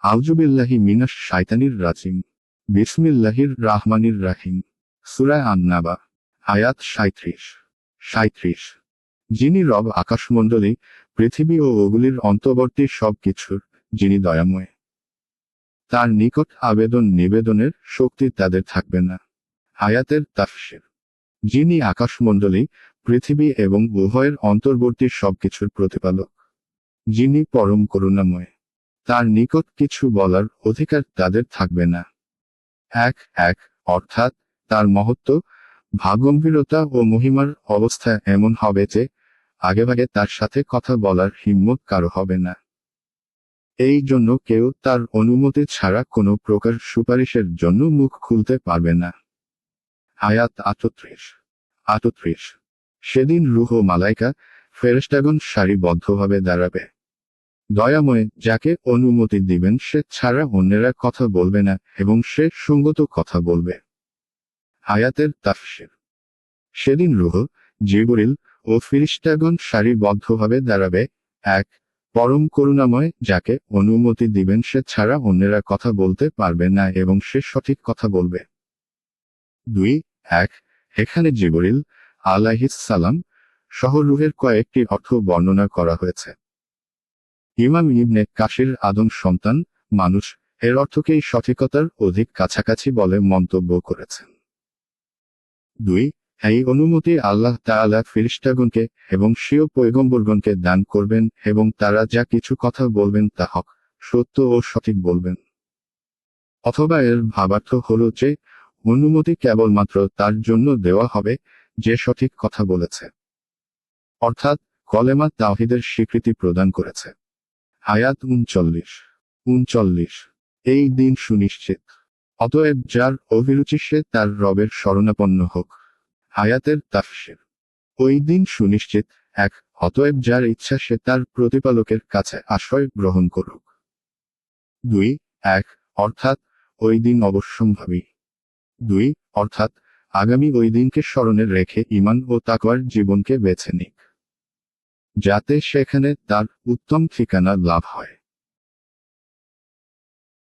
আউযুবিল্লাহি মিনাশ শাইতানির রাজিম। বিসমিল্লাহির রাহমানির রাহিম। সূরা আন-নাবা, আয়াত 37। যিনি রব আকাশমণ্ডলী, পৃথিবী ও ওগুলির অন্তর্বর্তী সব কিছুর, যিনি দয়াময়। তার নিকট আবেদন নিবেদনের শক্তি তাদের থাকবে না। আয়াতের তাফসীর। যিনি আকাশমণ্ডলী, পৃথিবী এবং উভয়ের অন্তর্বর্তী সবকিছুর প্রতিপালক, যিনি পরম করুণাময়, তার নিকট কিছু বলার অধিকার তাদের থাকবে না। এক অর্থাৎ তার মহত্ব, ভাবগম্ভীরতা ও মহিমার অবস্থা এমন হবে যে আগেভাগে তার সাথে কথা বলার হিম্মত কারো হবে না। এই জন্য কেউ তার অনুমতি ছাড়া কোনো প্রকার সুপারিশের জন্য মুখ খুলতে পারবে না। আয়াত 38। সেদিন রূহ ও মালাইকা, ফেরেশতাগণ সারিবদ্ধভাবে দাঁড়াবে। দয়াময় যাকে অনুমতি দিবেন সে ছাড়া অন্যেরা কথা বলবে না এবং সে সঙ্গত কথা বলবে। আয়াতের তাফসীর। সেদিন রূহ, জিবরিল ও ফেরেশতাগণ সারিবদ্ধভাবে দাঁড়াবে। এক পরম করুণাময় যাকে অনুমতি দিবেন সে ছাড়া অন্যেরা কথা বলতে পারবে না এবং সে সঠিক কথা বলবে। 2 এখানে জিবরিল আলাইহিস সালাম সহ রূহের কয়েকটি অর্থ বর্ণনা করা হয়েছে। ইমাম ইবনে কাসির আদম সন্তান, মানুষ এর অর্থকেই সঠিকতার অধিক কাছাকাছি বলে মন্তব্য করেছেন। 2 এই অনুমতি আল্লাহ তাআলা ফেরেশতাগণকে এবং স্বীয় পয়গম্বরগণকে দান করবেন এবং তারা যা কিছু কথা বলবেন তা হক, সত্য ও সঠিক বলবেন। অথবা এর ভাবার্থ হল যে অনুমতি কেবলমাত্র তার জন্য দেওয়া হবে যে সঠিক কথা বলেছে, অর্থাৎ কলেমা তাওহীদের স্বীকৃতি প্রদান করেছে। আয়াত 39। এই দিন সুনিশ্চিত, অতএব যার অভিরুচি সে তার রবের শরণাপন্ন হোক। আয়াতের তাফসীর। ওই দিন সুনিশ্চিত, অতএব যার ইচ্ছা সে তার প্রতিপালকের কাছে আশ্রয় গ্রহণ করুক। 2 অর্থাৎ ওই দিন অবশ্যম্ভাবী। 2 অর্থাৎ আগামী ওই দিনকে স্মরণে রেখে ঈমান ও তাকওয়ার জীবনকে বেছে নিক, যাতে সেখানে তার উত্তম ঠিকানা লাভ হয়।